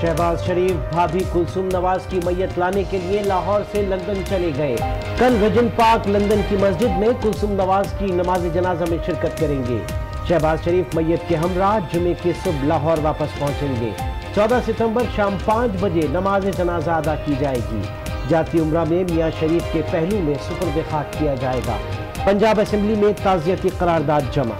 शहबाज शरीफ भाभी कुलसुम नवाज की मैयत लाने के लिए लाहौर से लंदन चले गए। कल रेजेंट पार्क लंदन की मस्जिद में कुलसुम नवाज की नमाज जनाजा में शिरकत करेंगे। शहबाज शरीफ मैयत के हमरा जुमे की सुबह लाहौर वापस पहुंचेंगे। 14 सितंबर शाम 5 बजे नमाज जनाजा अदा की जाएगी। जाती उम्रा में मियां शरीफ के पहलू में सुपुर्द खाक किया जाएगा। पंजाब असेंबली में ताज़ियती करारदाद जमा।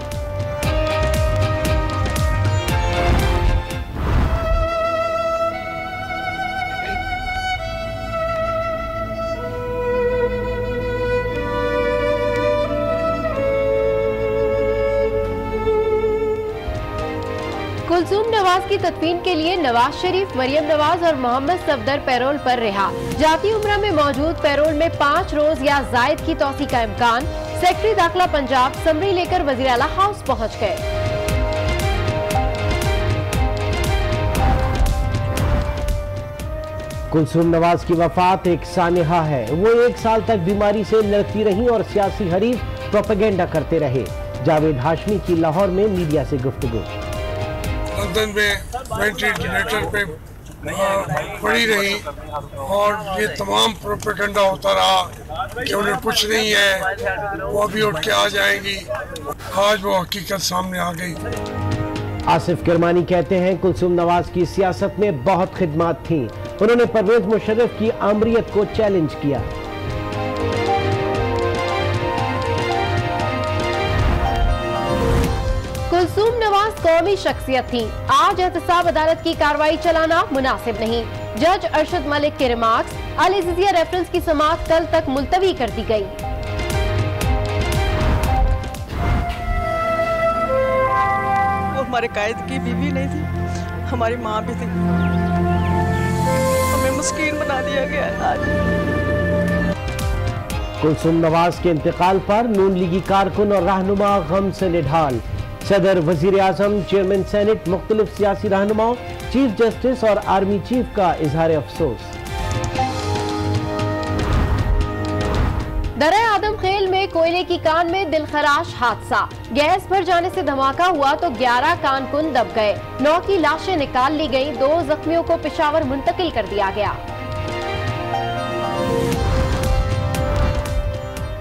कुलसूम नवाज की तदफीन के लिए नवाज शरीफ, मरियम नवाज और मोहम्मद सफदर पैरोल पर रिहा। जाती उम्रा में मौजूद पैरोल में 5 रोज या जायद की तौसी का इम्कान। सेक्रेटरी दाखिला पंजाब समरी लेकर वजीर आला हाउस पहुंच गए। कुलसुम नवाज की वफात एक सानिहा है। वो 1 साल तक बीमारी से लड़ती रही और सियासी हरीफ प्रोपेगेंडा करते रहे। जावेद हाशमी की लाहौर में मीडिया से गुफ्तगू। लंदन में वेंटिलेटर पे पड़ी रही और ये तमाम प्रोपेगेंडा होता रहा कि उन्हें कुछ नहीं है, वो अभी उठ के आ जाएंगी। आज वो हकीकत सामने आ गई। आसिफ किरमानी कहते हैं कुलसुम नवाज की सियासत में बहुत खिदमात थी। उन्होंने परवेज मुशर्रफ की आमरीत को चैलेंज किया। कुलसूम नवाज कौमी शख्सियत थी। आज एहतसाब अदालत की कार्रवाई चलाना मुनासिब नहीं। जज अरशद मलिक के रिमार्क्स। अल अज़ीज़िया रेफरेंस की समाअत कल तक मुलतवी कर दी गई। वो हमारे कायद की बीवी नहीं थी, हमारी माँ भी थी। हमें मुस्किन बना दिया गया आज। कुलसुम नवाज के इंतकाल पर नून लीगी कारकुन और रहनुमा गम से निढाल। सदर, वजीर आजम, चेयरमैन सेनेट, मुख्तलिफ सियासी रहनुमाओं, चीफ जस्टिस और आर्मी चीफ का इजहार अफसोस। दरे आदम खेल में कोयले की कान में दिलखराश हादसा। गैस भर जाने से धमाका हुआ तो 11 कारकुन दब गए। 9 की लाशें निकाल ली गईं। 2 जख्मियों को पेशावर मुंतकिल कर दिया गया।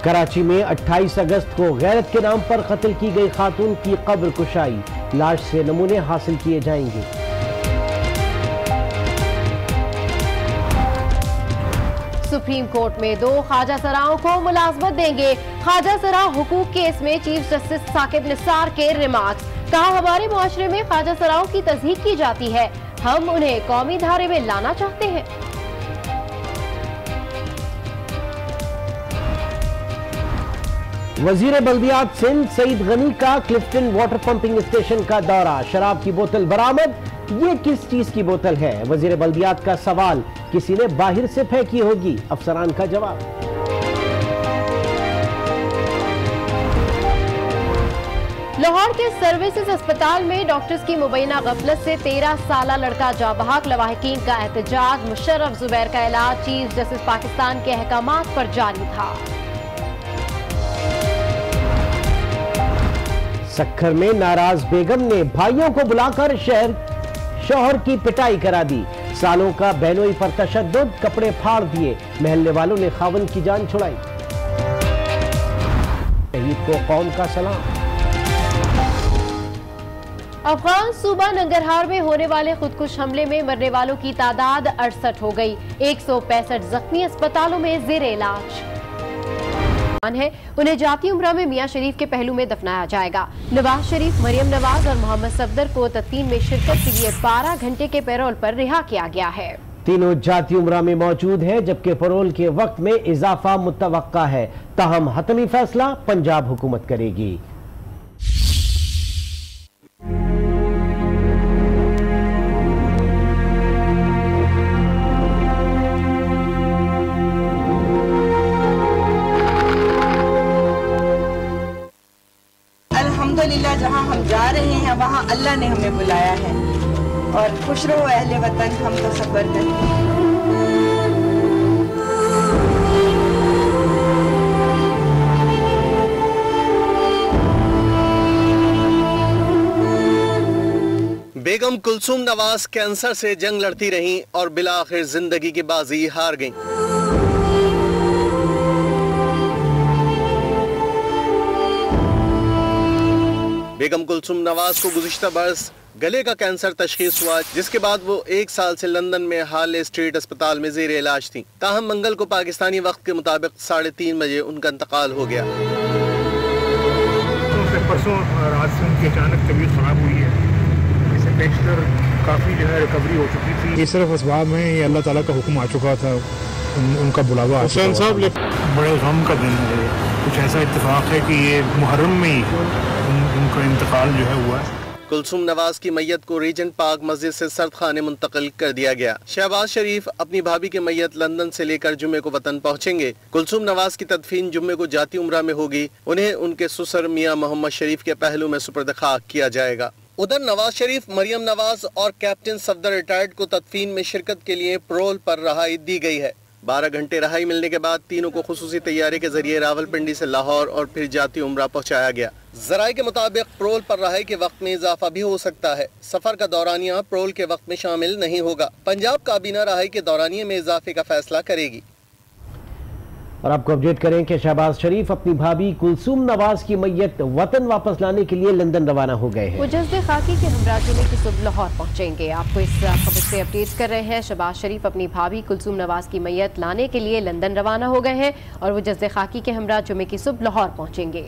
कराची में 28 अगस्त को गैरत के नाम पर कत्ल की गई खातून की कब्र कुशाई। लाश से नमूने हासिल किए जाएंगे। सुप्रीम कोर्ट में 2 ख्वाजा सराओं को मुलाजमत देंगे। ख्वाजा सरा हुकूक केस में चीफ जस्टिस साकिब निसार के रिमार्क्स। कहा, हमारे मुआशरे में ख्वाजा सराओं की तस्दीक की जाती है, हम उन्हें कौमी धारे में लाना चाहते हैं। वजीर बल्दियात सिंध सईद गनी का क्लिफ्टन वाटर पंपिंग स्टेशन का दौरा। शराब की बोतल बरामद। ये किस चीज की बोतल है? वजीर बल्दियात का सवाल। किसी ने बाहर से फेंकी होगी, अफसरान का जवाब। लाहौर के सर्विसेज अस्पताल में डॉक्टर्स की मुबैना गफलत से 13 साला लड़का जा बहक। लवाहिकीन का एहतजाज। मुशर्रफ जुबैर का इलाज चीफ जस्टिस पाकिस्तान के अहकामात पर जारी था। सक्खर में नाराज बेगम ने भाइयों को बुलाकर शौहर की पिटाई करा दी। सालों का बहनोई पर तशद्दुद, कपड़े फाड़ दिए। महल्ले वालों ने खावन की जान छुड़ाई। शहीद को कौम का सलाम। अफगान सूबा नंगरहार में होने वाले खुदकुश हमले में मरने वालों की तादाद 68 हो गई। 165 जख्मी अस्पतालों में जेर इलाज है। उन्हें जाती उम्रा में मियां शरीफ के पहलू में दफनाया जाएगा। नवाज शरीफ, मरियम नवाज और मोहम्मद सफदर को तदफीन में शिरकत के लिए 12 घंटे के पैरोल पर रिहा किया गया है। तीनों जाती उम्रा में मौजूद हैं, जबकि पैरोल के वक्त में इजाफा मुतवक्का है। ताहम हतमी फैसला पंजाब हुकूमत करेगी। अल्हम्दुलिल्लाह, जहाँ हम जा रहे हैं वहाँ अल्लाह ने हमें बुलाया है और खुश रहो अहले वतन, हम तो सफर करें। बेगम कुलसूम नवाज कैंसर से जंग लड़ती रहीं और बिलाखिर जिंदगी की बाजी हार गईं। बेगम कुलसूम नवाज को गुज़िश्ता बरस गले का कैंसर तशखीस हुआ, जिसके बाद वो 1 साल से लंदन में हार्ले स्ट्रीट अस्पताल में ज़ेर इलाज थी। ताहम मंगल को पाकिस्तानी वक्त के मुताबिक 3:30 बजे उनका इंतकाल हो गया। परसों रात से उनकी अचानक तबीयत खराब हुई है, इससे पेशतर काफ़ी जो है रिकवरी हो चुकी थी। ये सिर्फ असबाब में ये अल्लाह ताला का हुक्म आ चुका था, उनका बुलावा हुसैन साहब बड़े गम का दिन है। कुछ ऐसा इत्तेफाक है कि ये मुहर्रम में ही उनका इंतकाल जो है हुआ है। कुलसूम नवाज की मैयत को रीजेंट पार्क मस्जिद से सर्द खाने मुंतकिल कर दिया गया। शहबाज शरीफ अपनी भाभी की मैयत लंदन से लेकर जुम्मे को वतन पहुंचेंगे। कुलसूम नवाज की तदफीन जुम्मे को जाती उम्रा में होगी। उन्हें उनके ससुर मियां मोहम्मद शरीफ के पहलू में सुपर्द खाक किया जाएगा। उधर नवाज शरीफ, मरियम नवाज और कैप्टन सफदर रिटायर्ड को तदफीन में शिरकत के लिए पैरोल पर रहाई दी गई है। 12 घंटे रहाई मिलने के बाद तीनों को खुसूसी तैयारी के जरिए रावलपिंडी से लाहौर और फिर जाती उम्रा पहुंचाया गया। जराये के मुताबिक पैरोल पर रहाई के वक्त में इजाफा भी हो सकता है। सफर का दौरानिया पैरोल के वक्त में शामिल नहीं होगा। पंजाब काबीना रहाई के दौरानिये में इजाफे का फैसला करेगी। और आपको अपडेट करें कि शहबाज शरीफ अपनी भाभी कुलसूम नवाज की मैयत वतन वापस लाने के लिए लंदन रवाना हो गए हैं। वो जज्बे खाकी के हमरा जुमे की सुबह लाहौर पहुंचेंगे। आपको इस खबर से अपडेट कर रहे हैं। शहबाज शरीफ अपनी भाभी कुलसूम नवाज की मैयत लाने के लिए लंदन रवाना हो गए हैं और वो जज्बे खाकी के हमरा जुमे की सुबह लाहौर पहुंचेंगे।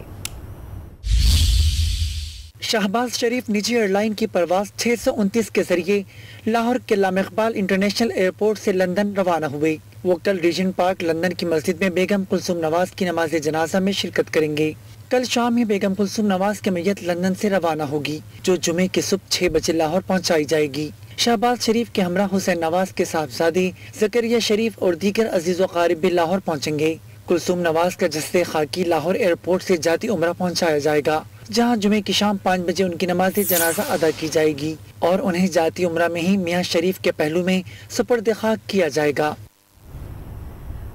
शहबाज शरीफ निजी एयरलाइन की परवाज 629 के जरिए लाहौर के अल्लामा इकबाल इंटरनेशनल एयरपोर्ट से लंदन रवाना हुए। वो कल रीजेंट पार्क लंदन की मस्जिद में बेगम कुलसूम नवाज की नमाज जनाजा में शिरकत करेंगे। कल शाम ही बेगम कुलसूम नवाज की मैयत लंदन से रवाना होगी, जो जुमे की सुबह 6 बजे लाहौर पहुंचाई जाएगी। शहबाज शरीफ के हमरा हुसैन नवाज के साहबजादे जकरिया शरीफ और दीगर अजीज व क़ारिब भी लाहौर पहुंचेंगे। कुलसूम नवाज का जस्से खाकी लाहौर एयरपोर्ट से जाती उम्रा पहुंचाया जाएगा, जहां जुमे की शाम 5 बजे उनकी नमाज जनाजा अदा की जाएगी और उन्हें जाती उम्रा में ही मियां शरीफ के पहलू में सुपर्द खाक किया जाएगा।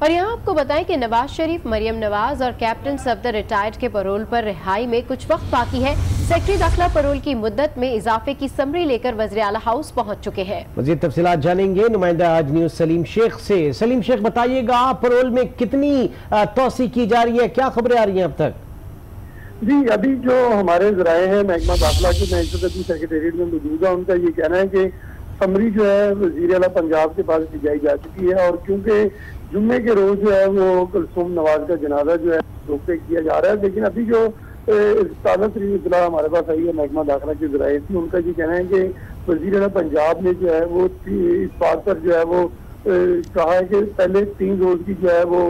और यहाँ आपको बताएं कि नवाज शरीफ, मरियम नवाज और कैप्टन सफदर रिटायर्ड के पैरोल पर रिहाई में कुछ वक्त बाकी है। सेक्रेटरी दाखिला पैरोल की मुद्दत में इजाफे की समरी लेकर वज़ीर आला हाउस पहुंच चुके हैं। मज़ीद तफसीलात जानेंगे नुमाइंदा आज न्यूज सलीम शेख से। सलीम शेख, बताइएगा पैरोल में कितनी तोसी की जा रही है, क्या खबरें आ रही हैं अब तक? जी, अभी जो हमारे जराए हैं महकमा दाखिला की, मैं इस वक्त अभी सेक्रेटेरिएट में मौजूद हूं, उनका ये कहना है कि समरी जो है वज़ीर आला पंजाब के पास भिजाई जा चुकी है और क्योंकि जुम्मे के रोज जो है वो कुलसूम नवाज का जनाजा जो है रोके किया जा रहा है, लेकिन अभी जो ताज़ा तरीन इत्तला हमारे पास आई है महकमा दाखिला के जराए थी, उनका ये कहना है कि वज़ीर आला पंजाब ने जो है वो इस बात पर जो है वो कहा है कि पहले 3 रोज की जो है वो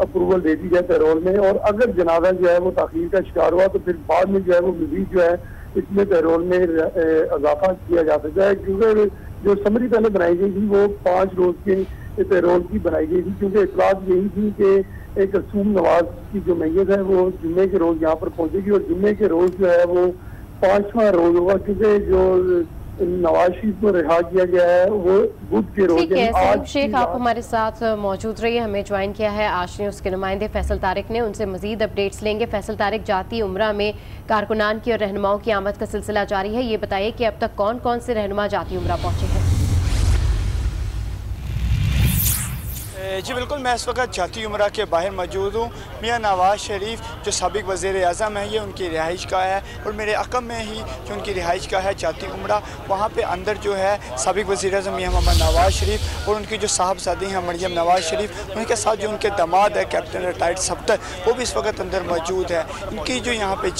अप्रूवल दे दी जाए पैरोल में, और अगर जनाजा जो है वो ताख़ीर का शिकार हुआ तो फिर बाद में जो है वो मज़ीद जो है इसमें पैरोल में इजाफा किया जा सकता है। क्योंकि जो समरी पहले बनाई गई थी वो 5 रोज के पैरोल की बनाई गई थी, क्योंकि इतलात यही थी कि कुलसूम नवाज की जो मैयत है वो जुम्मे के रोज यहाँ पर पहुंचेगी और जुम्मे के रोज जो है वो 5वां रोज होगा, क्योंकि जो नवाज शरीफ को रिहा किया गया है वो बुध के रोज है। सलीम शेख, आप हमारे साथ मौजूद रहिए। हमें ज्वाइन किया है आज न्यूज़ के नुमाइंदे फैसल तारिक ने, उनसे मजीद अपडेट्स लेंगे। फैसल तारिक, जाती उम्रा में कारकुनान की और रहनुमाओं की आमद का सिलसिला जारी है, ये बताइए कि अब तक कौन कौन से रहनुमा जाती उम्रा पहुंचे हैं? जी बिल्कुल, मैं इस वक्त जाती उम्रा के बाहर मौजूद हूँ। मियाँ नवाज शरीफ जो साबिक वज़ीर आज़म है, ये उनकी रिहाइश का है और मेरे अक़ब में ही जो उनकी रिहाइश का है जाती उम्रा, वहाँ पे अंदर जो है साबिक वज़ीर आज़म मियाँ मोहम्मद नवाज शरीफ और उनकी जो साहबजादी हैं मरियम नवाज शरीफ, उनके साथ जो उनके दामाद है कैप्टन रिटायर्ड सफदर, वो भी इस वक्त अंदर मौजूद है। इनकी जो यहाँ पे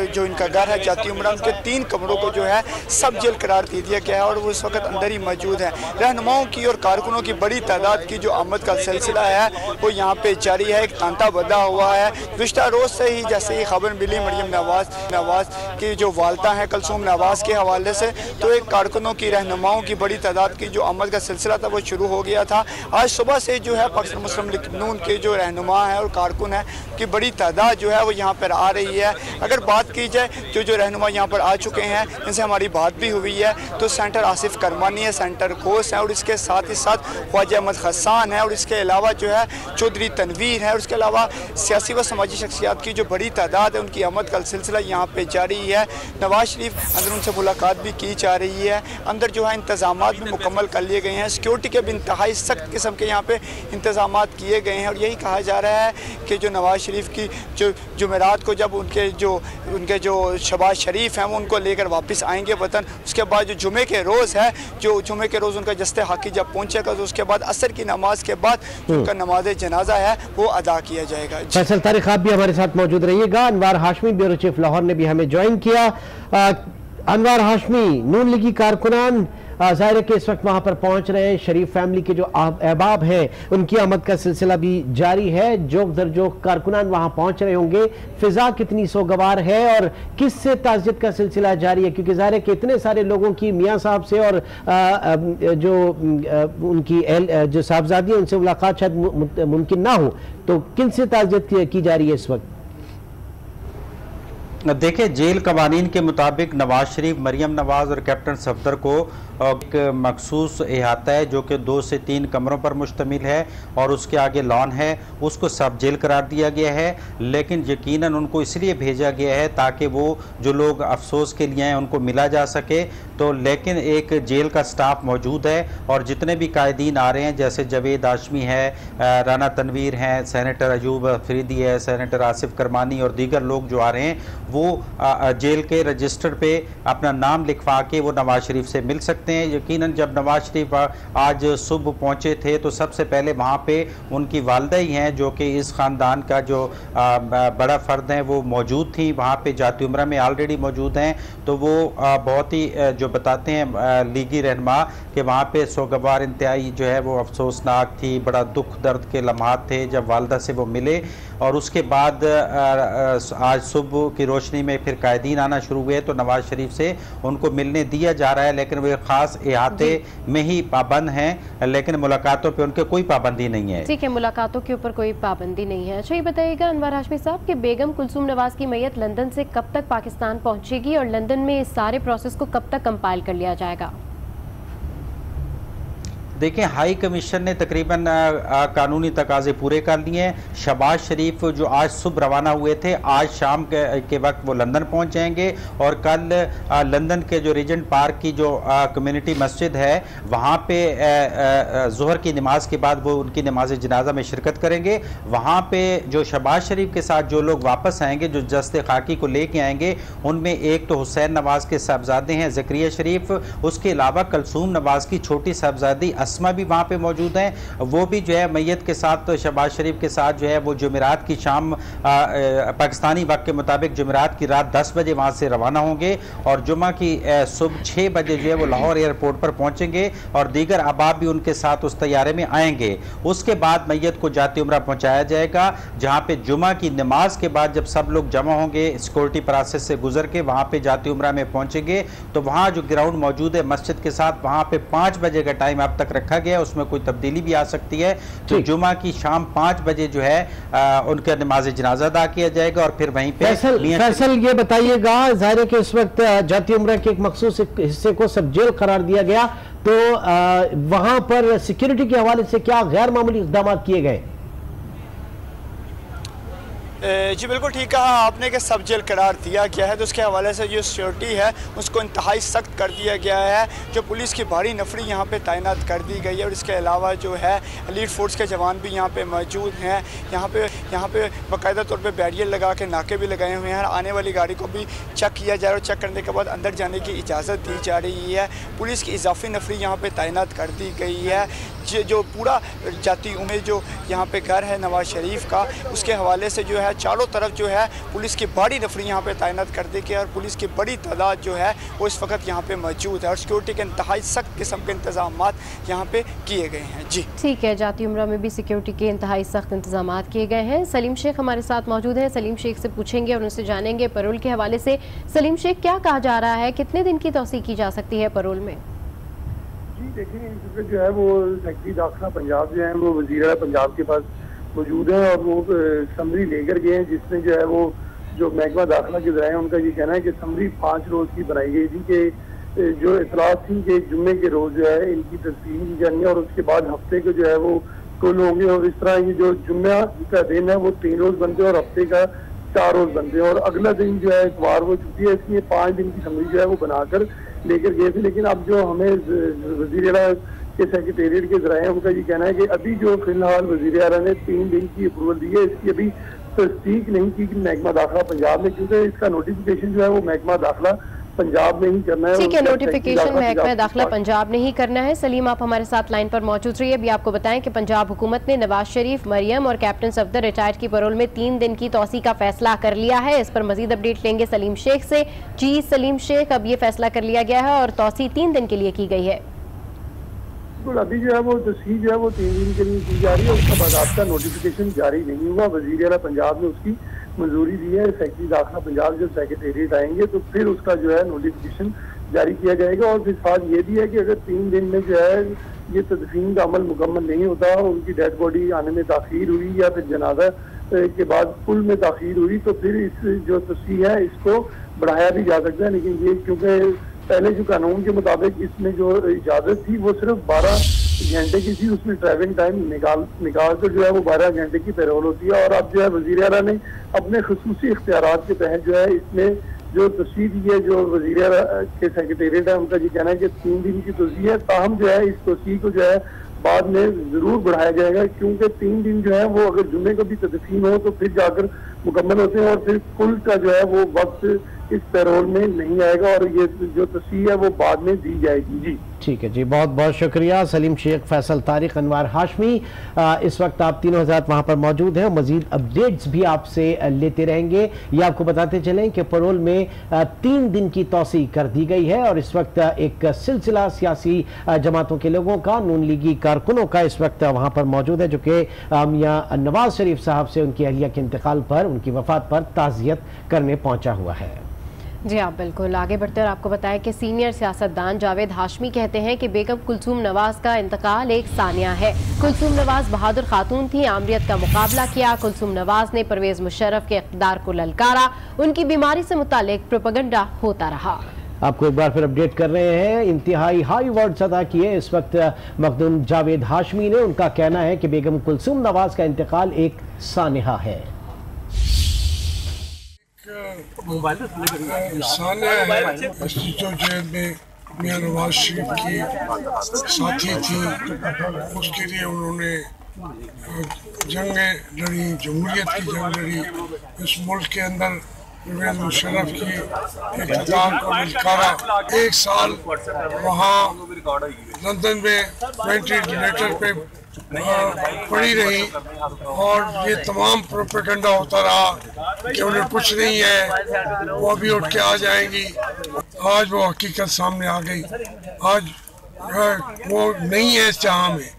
जो इनका घर है जाती उम्रा, उनके 3 कमरों को जो है सब जेल करार दे दिया गया है और वो इस वक्त अंदर ही मौजूद है। रहनुमाओं की और कारकुनों की बड़ी तादाद की जो आमद का सिलसिला है वो यहाँ पे जारी है, एक तांता बंधा हुआ है। गुज़िश्ता रोज़ से ही जैसे ही खबर मिली मरियम नवाज की जो वालदा हैं कुलसूम नवाज के हवाले से, तो एक कारकुनों की, रहनुमाओं की बड़ी तादाद की जो आमद का सिलसिला था वो शुरू हो गया था। आज सुबह से जो है पाकिस्तान मुस्लिम लीग नून के जो रहनुमा हैं और कारकुन हैं की बड़ी तादाद जो है वो यहाँ पर आ रही है। अगर बात की जाए जो रहनुमा यहाँ पर आ चुके हैं, इनसे हमारी बात भी हुई है, तो सेंटर आसिफ करमानी है, सेंटर घोष है और इसके साथ ही साथ ख्वाजा अहमद खसान है और इसके अलावा जो है चौधरी तनवीर है और उसके अलावा सियासी व समाजी शख्सियात की जो बड़ी तादाद है उनकी आमद का सिलसिला यहाँ पे जारी है। नवाज शरीफ अंदर उनसे मुलाकात भी की जा रही है। अंदर जो है इंतजाम भी मुकम्मल कर लिए गए हैं। सिक्योरिटी के भी इंतहाई सख्त किस्म के यहाँ पे इंतजाम किए गए हैं और यही कहा जा रहा है कि जो नवाज शरीफ की जो जुमेरात को जब उनके जो शहबाज शरीफ हैं वो उनको लेकर वापस आएंगे वतन, उसके बाद जो जुमे के रोज़ है, जो जुमे के रोज़ उनका जस्ते हाकी जब पहुँचेगा तो उसके बाद असर की नमाज के बाद उनका नमाज जनाजा है वो अदा किया जाएगा। फैसल तारिक आप भी हमारे साथ मौजूद रहिएगा। अनवार हाशमी ब्यूरो चीफ लाहौर ने भी हमें ज्वाइन किया। अनवार हाशमी, नून लीगी कारकुनान ज़ाहिर है कि इस वक्त वहाँ पर पहुँच रहे हैं। शरीफ फैमिली के जो अहबाब हैं उनकी आमद का सिलसिला भी जारी है। जोक दर जोक कारकुनान वहाँ पहुँच रहे होंगे। फ़िज़ा कितनी सोगवार है और किस से ताज़ियत का सिलसिला जारी है, क्योंकि ज़ाहिर है कि इतने सारे लोगों की मियाँ साहब से और जो उनकी जो साहबजादी है उनसे मुलाकात शायद मुमकिन ना हो, तो किन से ताज़ियत की जा रही है इस वक्त? देखिए, जेल कवानीन के मुताबिक नवाज शरीफ, मरियम नवाज और कैप्टन सफदर को एक मखसूस अहाता है जो कि 2 से 3 कमरों पर मुश्तमिल है और उसके आगे लॉन है, उसको सब जेल करार दिया गया है। लेकिन यकीनन उनको इसलिए भेजा गया है ताकि वो जो लोग अफसोस के लिए हैं उनको मिला जा सके। तो लेकिन एक जेल का स्टाफ मौजूद है और जितने भी कायदीन आ रहे हैं, जैसे जवेद हाशमी है, राना तनवीर हैं, सेनेटर अयूब अफरीदी है, सेनेटर आसिफ करमानी और दीगर लोग जो आ रहे हैं वो जेल के रजिस्टर पे अपना नाम लिखवा के वो नवाज शरीफ से मिल सकते हैं। यकीनन जब नवाज शरीफ आज सुबह पहुंचे थे तो सबसे पहले वहां पे उनकी वालदा ही हैं जो कि इस ख़ानदान का जो बड़ा फ़र्द है वो मौजूद थी वहां पे, जाती उम्रा में ऑलरेडी मौजूद हैं। तो वो बहुत ही जो बताते हैं लीगी रहनुमा कि वहाँ पे सोगवार इंतहाई जो है वो अफसोसनाक थी, बड़ा दुख दर्द के लम्हात थे जब वालदा से वो मिले। और उसके बाद आज सुबह की रोशनी में फिर कायदीन आना शुरू हुए तो नवाज शरीफ से उनको मिलने दिया जा रहा है, लेकिन वे ख़ास इहाते में ही पाबंद हैं, लेकिन मुलाकातों पे उनके कोई पाबंदी नहीं है। ठीक है, मुलाकातों के ऊपर कोई पाबंदी नहीं है। अच्छा ये बताइएगा अनवर हाशमी साहब कि बेगम कुलसूम नवाज की मैयत लंदन से कब तक पाकिस्तान पहुंचेगी और लंदन में इस सारे प्रोसेस को कब तक कंपाइल कर लिया जाएगा? देखें, हाई कमीशन ने तकरीबन कानूनी तकाजे पूरे कर लिए हैं। शहबाज शरीफ जो आज सुबह रवाना हुए थे, आज शाम के वक्त वो लंदन पहुंच जाएंगे और कल लंदन के जो रीजेंट पार्क की जो कम्युनिटी मस्जिद है वहाँ पे ज़ोहर की नमाज के बाद वो उनकी नमाज जनाजा में शिरकत करेंगे। वहाँ पे जो शहबाज शरीफ के साथ जो लोग वापस आएंगे, जो जस्ते खाकी को लेके आएंगे, उनमें एक तो हुसैन नवाज के साहबजादे हैं ज़करिया शरीफ, उसके अलावा कुलसूम नवाज की छोटी साहबजादी अस्मा भी वहाँ पे मौजूद हैं। वो भी जो है मैयत के साथ, तो शहबाज शरीफ के साथ जो है वो जुमेरात की शाम पाकिस्तानी वक्त के मुताबिक जुमेरात की रात 10 बजे वहाँ से रवाना होंगे और जुमा की सुबह 6 बजे जो है वो लाहौर एयरपोर्ट पर पहुँचेंगे और दीगर अहबाब भी उनके साथ उस तैयारे में आएंगे। उसके बाद मैयत को जाती उम्रा पहुँचाया जाएगा, जहाँ पे जुमा की नमाज के बाद जब सब लोग जमा होंगे सिक्योरिटी प्रोसेस से गुजर के वहाँ पे जाती उम्रा में पहुँचेंगे तो वहाँ जो ग्राउंड मौजूद है मस्जिद के साथ, वहाँ पे 5 बजे का टाइम अब तक रखा गया, उसमें कोई तब्दीली भी आ सकती है। तो जुमा की शाम 5 बजे जो है उनका नमाज जनाजा अदा किया जाएगा और फिर वहीं पे फैसल ये बताइएगा, जाहिर है कि इस वक्त जाती उम्रा के एक मखसूस हिस्से को सब जेल करार दिया गया, तो वहां पर सिक्योरिटी के हवाले से क्या गैर मामूली इक़दाम किए गए? जी बिल्कुल ठीक कहा आपने कि सब जेल करार दिया गया है, तो उसके हवाले से जो सिक्योरिटी है उसको इंतहाई सख्त कर दिया गया है। जो पुलिस की भारी नफरी यहाँ पे तैनात कर दी गई है और इसके अलावा जो है एलीट फोर्स के जवान भी यहाँ पे मौजूद हैं। यहाँ पे बाकायदा तौर पे बैरियर लगा के नाके भी लगाए हुए हैं। आने वाली गाड़ी को भी चेक किया जा रहा है और चेक करने के बाद अंदर जाने की इजाज़त दी जा रही है। पुलिस की इजाफी नफरी यहाँ पर तैनात कर दी गई है। जो पूरा जाती उम्र जो यहाँ पे घर है नवाज शरीफ का, उसके हवाले से जो है चारों तरफ जो है पुलिस की बड़ी नफरी यहाँ पे तैनात कर दी गई और पुलिस की बड़ी तादाद जो है वो इस वक्त यहाँ पे मौजूद है और सिक्योरिटी के इंतहाई सख्त किस्म के इंतजाम यहाँ पे किए गए हैं। जी ठीक है, जाती उम्रा में भी सिक्योरिटी के इंतहाई सख्त इंतजाम किए गए हैं। सलीम शेख हमारे साथ मौजूद है, सलीम शेख से पूछेंगे और उनसे जानेंगे पैरोल के हवाले से। सलीम शेख, क्या कहा जा रहा है, कितने दिन की तौसीक़ की जा सकती है पैरोल में? जी देखिए, इस जो है वो सेक्रेटरी दाखिला पंजाब जो है वो वज़ीर पंजाब के पास मौजूद है और वो समरी लेकर गए हैं, जिसमें जो है वो जो महकमा दाखिला के ज़राए उनका ये कहना है कि समरी 5 रोज़ की बनाई गई थी कि जो इतलात थी कि जुम्मे के रोज़ जो है इनकी तस्लीम की जानी है और उसके बाद हफ्ते को जो है वो कुल होंगे, और इस तरह ये जो जुम्मा का दिन है वो 3 रोज बनते हैं और हफ्ते का 4 रोज बनते हैं, और अगला दिन जो है इतवार वो छुट्टी है, इसलिए 5 दिन की समरी जो है वो बनाकर लेकर गए थे। लेकिन अब जो हमें वज़ीर आला के सेक्रेटेरिएट के जराए उनका ये कहना है कि अभी जो फिलहाल वज़ीर आला ने 3 दिन की अप्रूवल दी है, इसकी अभी तस्दीक नहीं की कि महकमा दाखिला पंजाब में, क्योंकि इसका नोटिफिकेशन जो है वो महकमा दाखिला पंजाब में ही करना है। ठीक है, नोटिफिकेशन महकमा दाखिला पंजाब ने ही करना है। सलीम, आप हमारे साथ लाइन पर मौजूद रहिए। अभी आपको बताएं कि पंजाब हुकूमत ने नवाज शरीफ, मरियम और कैप्टन सफदर रिटायर्ड की पैरोल में 3 दिन की तौसी का फैसला कर लिया है। इस पर मजीद अपडेट लेंगे सलीम शेख से। जी सलीम शेख, अब ये फैसला कर लिया गया है और तौसी 3 दिन के लिए की गई है। अभी जो है वो तस्वीर जो है वो 3 दिन के लिए की जा रही है, उसका बाकायदा नोटिफिकेशन जारी नहीं हुआ। वज़ीर आला पंजाब ने उसकी मंजूरी दी है। सेक्रेटरी दाखिला पंजाब जब सेक्रेटेरिएट आएंगे तो फिर उसका जो है नोटिफिकेशन जारी किया जाएगा। और फिर साथ ये भी है कि अगर 3 दिन में जो है ये तदफीन का अमल मुकम्मल नहीं होता, उनकी डेड बॉडी आने में ताखीर हुई या फिर जनाजा के बाद पुल में ताखीर हुई, तो फिर इस जो तस्वीर है इसको बढ़ाया भी जा सकता है। लेकिन ये क्योंकि पहले जो कानून के मुताबिक इसमें जो इजाजत थी वो सिर्फ 12 घंटे की थी, उसमें ट्रैवलिंग टाइम निकाल कर जो है वो 12 घंटे की पैरोल होती है। और अब जो है वज़ीर आला ने अपने खुसूसी इख्तियारात के तहत जो है इसमें जो तस्वीर दी है, जो वज़ीर आला के सेक्रेटेरिएट है उनका ये कहना है कि 3 दिन की तस्वीर है, ताहम जो है इस तस्वीर को जो है बाद में जरूर बढ़ाया जाएगा, क्योंकि 3 दिन जो है वो अगर जुम्मे को भी तदफीन हो तो फिर जाकर मुकम्मल होते हैं, और फिर कुल का जो है वो वक्त इस पैरोल में नहीं आएगा और ये जो तस्वीर है वो बाद में दी जाएगी। जी ठीक है जी, बहुत बहुत शुक्रिया सलीम शेख, फैसल तारिक, अनवार हाशमी। इस वक्त आप तीनों हज़रात वहाँ पर मौजूद हैं। मजीद अपडेट्स भी आपसे लेते रहेंगे। ये आपको बताते चलें कि पैरोल में 3 दिन की तौसी कर दी गई है और इस वक्त एक सिलसिला सियासी जमातों के लोगों का, नून लीगी कारकुनों का इस वक्त वहाँ पर मौजूद है, जो कि मियां नवाज शरीफ साहब से उनकी अहलिया के इंतकाल पर, उनकी वफात पर ताज़ियत करने पहुँचा हुआ है। जी आप बिल्कुल आगे बढ़ते और आपको बताएं कि सीनियर सियासतदान जावेद हाशमी कहते हैं कि बेगम कुलसूम नवाज का इंतकाल एक सानिया है। कुलसूम नवाज बहादुर खातून थी, आमरीत का मुकाबला किया। कुलसूम नवाज ने परवेज मुशर्रफ के इक़्तिदार को ललकारा। उनकी बीमारी से मुतालिक प्रोपेगेंडा होता रहा। आपको एक बार फिर अपडेट कर रहे हैं। इंतहाई हाई वर्ड्स अदा किए इस वक्त मखदूम जावेद हाशमी ने। उनका कहना है कि बेगम कुलसूम नवाज का इंतकाल एक सानिया है। सानिया है, जो जेल में मियां नवाज शरीफ की साथी थी, उसके लिए उन्होंने जंगें लड़ी, जमहूरियत की जंग लड़ी। इस मुल्क के अंदर परवेज मुशर्रफ की इक़्तिदार को ललकारा। 1 साल वहाँ लंदन में वेंटिलेटर पे पड़ी रही और ये तमाम प्रोपेगेंडा होता रहा कि उन्हें कुछ नहीं है, वो अभी उठ के आ जाएंगी। आज वो हकीकत सामने आ गई। आज वो नहीं है इस जहां में।